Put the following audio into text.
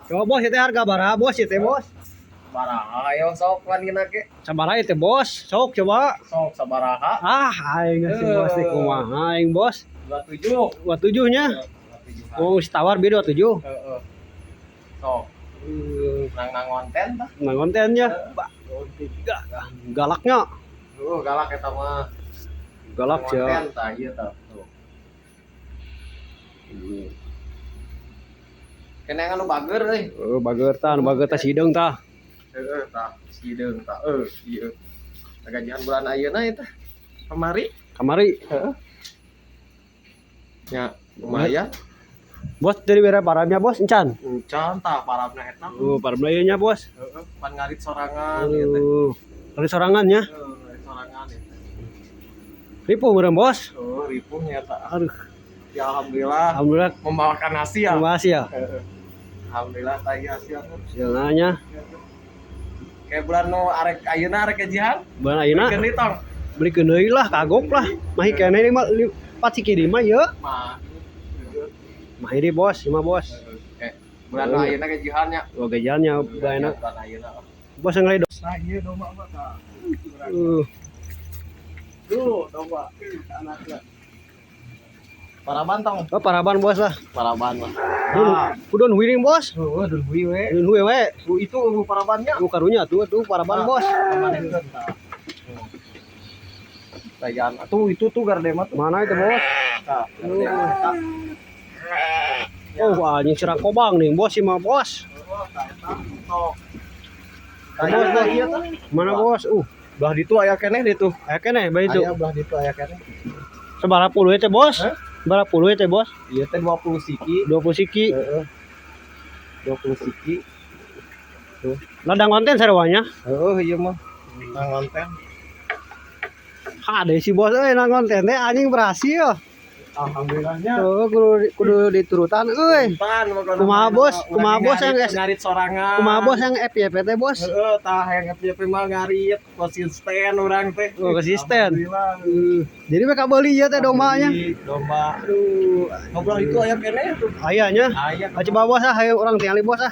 Coba bos itu harga baraha bos itu bos. Sabaraha ayo sok wanina ke. Sabaraha itu bos. Sok coba. Sok sabaraha. Ah, aing geus bos teh kumaha aing bos. 27. 27 nya. 27. Oh, wis tawar beda 27. Heeh. Sok. Nang konten tah. Nah kontennya. Galaknya. Galak eta mah. Galak sia. Konten tah ieu tah. Tuh. Kena anu bager euy. Bager tah sideng tah. Heeh tah, sideung tah. Ieu. Gajian bulan ayeuna eta. Kamari. Heeh. Ya, lumayan. Bos dari bere paramnya bos encan. Encan tah parabna eta. Paramna ieu nya bos. Heeh, pan ngarit sorangan ieu teh. Dari sorangan nya. Ngarit sorangan eta. Ripu meureun bos. Ripuh nya tah. Aduh, Ya alhamdulillah alhamdulillah membawakan hasil. makasih ya. Heeh. Alhamdulillah tah ieu hasil. Hasilnya Kayak bulan nu arek ayeuna arek gajian. bulan ayeuna Keun ditong. beli deui lah kagok lah. Mahi keneh mah 4 sikidi mah yeuh. Mah. Mahi di bos, lima bos. Bulan nu ayeuna gajian nya. Oh gajiannya baeuna. Bulan ayeuna. Bos yang ngeledo. Nah, ieu domba mah tah. Domba anaknya. Paraban tong. Oh paraban bos lah. Paraban mah. Kudun wiring bos. Heeh, dun hui we. Kudun we. Itu parabannya. Karunya tuh paraban bos. Tayan. Tuh itu tuh gardema tuh. Mana itu bos? Tah. Oh anjing serak kobang nih bos sih mah bos. Mana bos? Belah ditu aya keneh ditu. Aya keneh bae itu. Aya belah ditu aya keneh. Sabaraha puluh teh bos? Sabaraha puluh teh bos? Ieu teh 20 siki. 20 siki. Heeh. 20 siki. Tuh. Ladang konten sarewanya. Heeh, ieu mah. Nang konten. Ada si bos euy nang konten teh anjing berhasil. Alhamdulillahnya. Tuh kudu diturutan euy. Kumaha bos? Kumaha bos yang ngarit sorangan. kumaha bos yang FYP teh bos? Heeh, tah yang FYP mah ngarit konsisten urang teh. Oh, konsisten. Alhamdulillah. Jadi mereka beli ya teh dombanya. Domba. Aduh, ngobrol itu aya keneh tuh. Ayahnya. Aya. Coba bos ah, ayo orang tinggali bos ah.